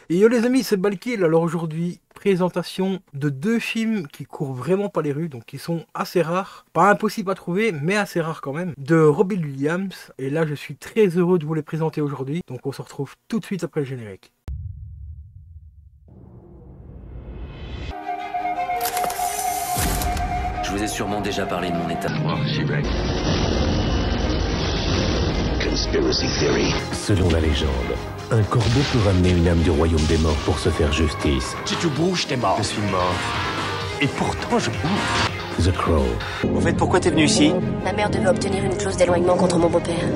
Et yo les amis, c'est Balkil. Alors aujourd'hui, présentation de deux films qui courent vraiment pas les rues, donc qui sont assez rares. Pas impossible à trouver, mais assez rares quand même. De Robin Williams. Et là, je suis très heureux de vous les présenter aujourd'hui. Donc on se retrouve tout de suite après le générique. Je vous ai sûrement déjà parlé de mon état. Conspiracy theory. Selon la légende, un corbeau peut ramener une âme du royaume des morts pour se faire justice. Si tu bouges, t'es mort. Je suis mort. Et pourtant, je bouge. The Crow. En fait, pourquoi t'es venu ici? Ma mère devait obtenir une clause d'éloignement contre mon beau-père.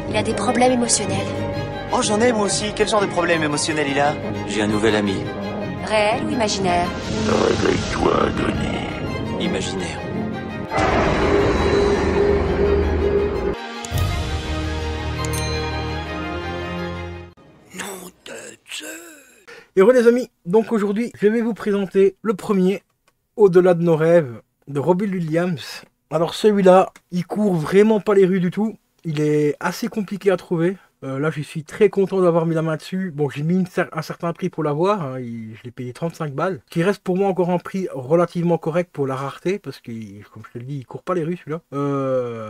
Il a des problèmes émotionnels. Oh, j'en ai moi aussi. Quel genre de problème émotionnel il a? J'ai un nouvel ami. Réel ou imaginaire? Réveille-toi, Denis. Imaginaire. Et voilà les amis, donc aujourd'hui, je vais vous présenter le premier, Au-delà de nos rêves, de Robin Williams. Alors celui-là, il court vraiment pas les rues du tout. Il est assez compliqué à trouver. Là, je suis très content d'avoir mis la main dessus. Bon, j'ai mis un certain prix pour l'avoir. Hein. Je l'ai payé 35 balles. Qui reste pour moi encore un prix relativement correct pour la rareté. Parce que, comme je te le dis, il court pas les rues celui-là.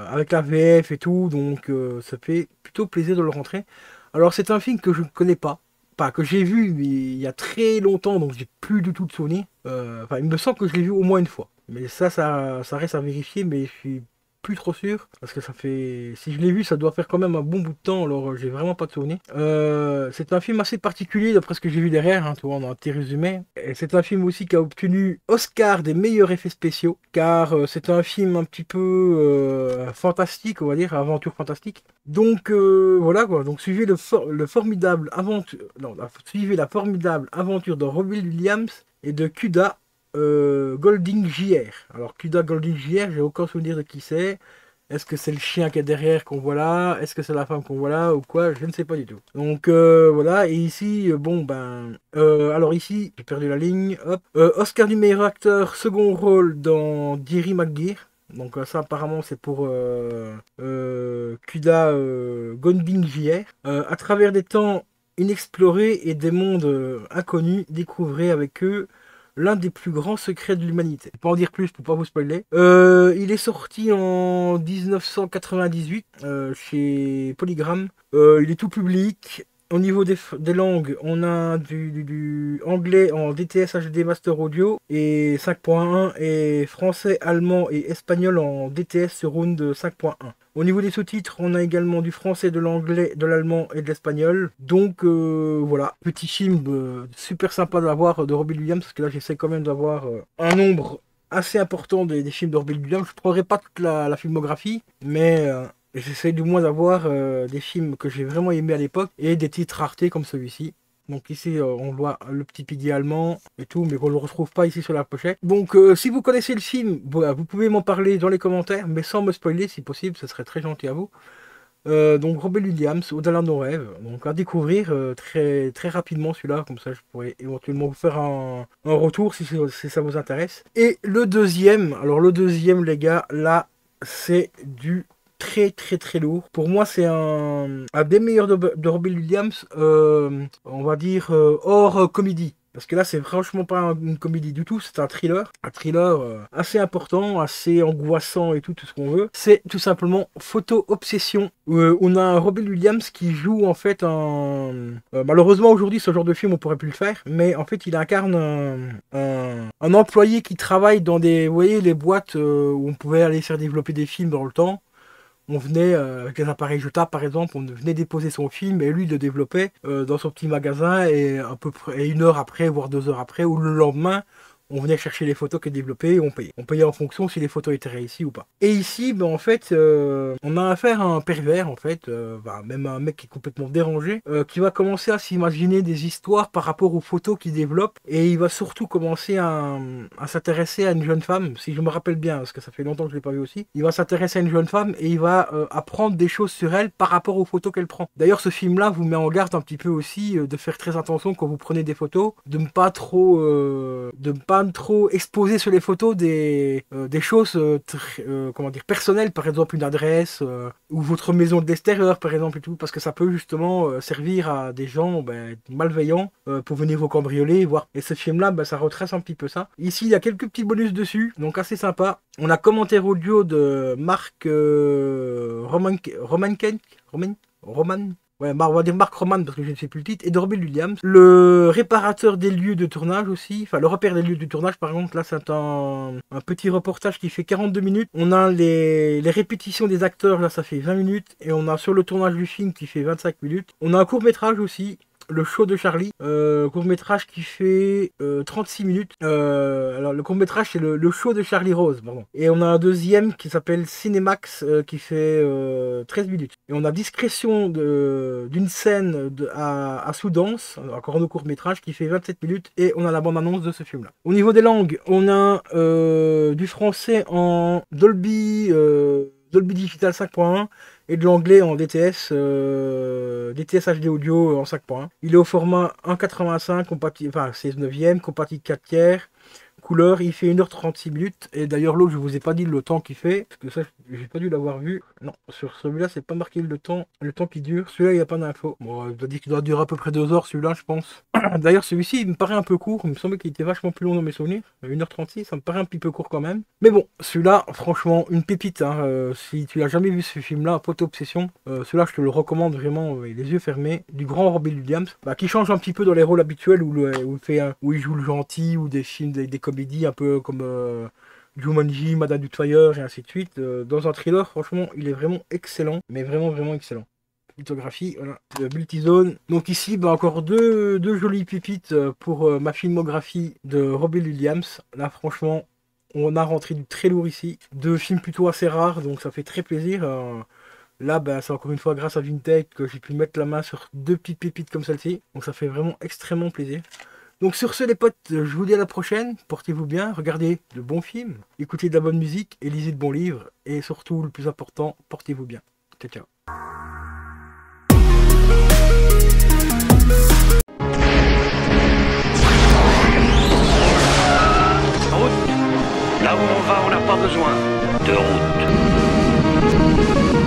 Avec la VF et tout. Donc, ça fait plutôt plaisir de le rentrer. Alors, c'est un film que je ne connais pas. Pas que j'ai vu mais il y a très longtemps. Donc, j'ai plus du tout de souvenir. Enfin, il me semble que je l'ai vu au moins une fois. Mais ça reste à vérifier. Mais je suis plus trop sûr parce que ça fait, si je l'ai vu, ça doit faire quand même un bon bout de temps, alors j'ai vraiment pas de souvenir. C'est un film assez particulier d'après ce que j'ai vu derrière, hein, tu vois, on a un petit résumé. Et c'est un film aussi qui a obtenu Oscar des meilleurs effets spéciaux, car c'est un film un petit peu fantastique, on va dire, aventure fantastique. Donc voilà quoi, donc suivez le formidable aventure, non, suivez la formidable aventure de Robin Williams et de Cuda Golding Jr. Alors Cuda Golding Jr., j'ai aucun souvenir de qui c'est. Est-ce que c'est le chien qui est derrière qu'on voit là? Est-ce que c'est la femme qu'on voit là ou quoi? Je ne sais pas du tout. Donc voilà, et ici, bon ben... alors ici, j'ai perdu la ligne, hop. Oscar du meilleur acteur, second rôle dans Jerry McGear. Donc ça apparemment c'est pour Cuda Golding Jr. À travers des temps inexplorés et des mondes inconnus, découvrez avec eux l'un des plus grands secrets de l'humanité. Je peux pas en dire plus pour pas vous spoiler. Il est sorti en 1998 chez Polygram. Il est tout public. Au niveau des langues, on a du anglais en DTS HD Master Audio et 5.1 et français, allemand et espagnol en DTS Surround 5.1. Au niveau des sous-titres, on a également du français, de l'anglais, de l'allemand et de l'espagnol. Donc voilà, petit film super sympa d'avoir de Robin Williams, parce que là j'essaie quand même d'avoir un nombre assez important des films de Robin Williams. Je ne prendrai pas toute la filmographie, mais j'essaie du moins d'avoir des films que j'ai vraiment aimés à l'époque et des titres raretés comme celui-ci. Donc ici on voit le petit piggy allemand et tout, mais qu'on ne le retrouve pas ici sur la pochette. Donc si vous connaissez le film, voilà, vous pouvez m'en parler dans les commentaires, mais sans me spoiler si possible, ce serait très gentil à vous. Donc Robin Williams, Au-delà de nos rêves, donc à découvrir très, très rapidement celui-là, comme ça je pourrais éventuellement vous faire un retour si ça vous intéresse. Et le deuxième, alors le deuxième les gars, là c'est du très très très lourd. Pour moi c'est un des meilleurs de Robin Williams, on va dire hors comédie. Parce que là, c'est franchement pas une comédie du tout, c'est un thriller. Un thriller assez important, assez angoissant et tout ce qu'on veut. C'est tout simplement Photo Obsession. On a un Robin Williams qui joue en fait un... malheureusement aujourd'hui, ce genre de film, on pourrait plus le faire. Mais en fait, il incarne un employé qui travaille dans des... Vous voyez, les boîtes où on pouvait aller faire développer des films dans le temps. On venait, avec les appareils jetables par exemple, on venait déposer son film et lui il le développait dans son petit magasin et à peu près 1 heure après, voire 2 heures après, ou le lendemain, on venait chercher les photos qui étaient développées et on payait. On payait en fonction si les photos étaient réussies ou pas. Et ici, ben, en fait, on a affaire à un pervers, en fait, même un mec qui est complètement dérangé, qui va commencer à s'imaginer des histoires par rapport aux photos qu'il développe. Et il va surtout commencer à s'intéresser à une jeune femme, si je me rappelle bien, parce que ça fait longtemps que je ne l'ai pas vu aussi. Il va s'intéresser à une jeune femme et il va apprendre des choses sur elle par rapport aux photos qu'elle prend. D'ailleurs, ce film-là vous met en garde un petit peu aussi de faire très attention quand vous prenez des photos, de ne pas trop... de ne pas pas trop exposer sur les photos des choses comment dire, personnelles, par exemple une adresse ou votre maison de l'extérieur par exemple et tout, parce que ça peut justement servir à des gens malveillants pour venir vous cambrioler, voir. Et ce film là ça retrace un petit peu ça. Ici il y a quelques petits bonus dessus, donc assez sympa. On a commentaire audio de Marc Roman. Ouais, on va dire Marc Roman parce que je ne sais plus le titre, et de Robin Williams. Le réparateur des lieux de tournage aussi, enfin le repère des lieux de tournage par exemple, là c'est un petit reportage qui fait 42 minutes. On a les répétitions des acteurs, là ça fait 20 minutes, et on a sur le tournage du film qui fait 25 minutes. On a un court métrage aussi, le show de Charlie, court métrage qui fait 36 minutes. Alors le court métrage c'est le show de Charlie Rose, pardon. Et on a un deuxième qui s'appelle Cinemax qui fait 13 minutes. Et on a discrétion d'une scène à Soudance, encore un court métrage qui fait 27 minutes. Et on a la bande annonce de ce film là. Au niveau des langues, on a du français en Dolby Digital 5.1 et de l'anglais en DTS HD audio en 5.1. Il est au format 1.85, enfin 16/9, compatible 4 tiers. Couleur, il fait 1h36 minutes. Et d'ailleurs l'autre je vous ai pas dit le temps qu'il fait, parce que ça j'ai pas dû l'avoir vu. Non, sur celui-là c'est pas marqué le temps qui dure. Celui-là il n'y a pas d'info. Bon, je dois dire qu'il doit durer à peu près 2 heures celui-là je pense. D'ailleurs celui-ci il me paraît un peu court, il me semblait qu'il était vachement plus long dans mes souvenirs. 1h36 ça me paraît un petit peu court quand même. Mais bon, celui-là franchement une pépite hein. Si tu l'as jamais vu ce film-là, Photo Obsession, celui-là je te le recommande vraiment, les yeux fermés, du grand Robin Williams, qui change un petit peu dans les rôles habituels où il joue le gentil, ou des films, des comédies un peu comme Jumanji, Madame Doubtfire et ainsi de suite. Dans un thriller, franchement, il est vraiment excellent, mais vraiment, vraiment excellent. Photographie, voilà, multizone. Donc ici, encore deux jolies pépites pour ma filmographie de Robin Williams. Là, franchement, on a rentré du très lourd ici. 2 films plutôt assez rares, donc ça fait très plaisir. Là, c'est encore une fois grâce à Vintage que j'ai pu mettre la main sur 2 petites pépites comme celle-ci. Donc ça fait vraiment extrêmement plaisir. Donc sur ce les potes, je vous dis à la prochaine, portez-vous bien, regardez de bons films, écoutez de la bonne musique et lisez de bons livres. Et surtout, le plus important, portez-vous bien. Ciao, ciao. Route. Là où on va, on n'a pas besoin de route.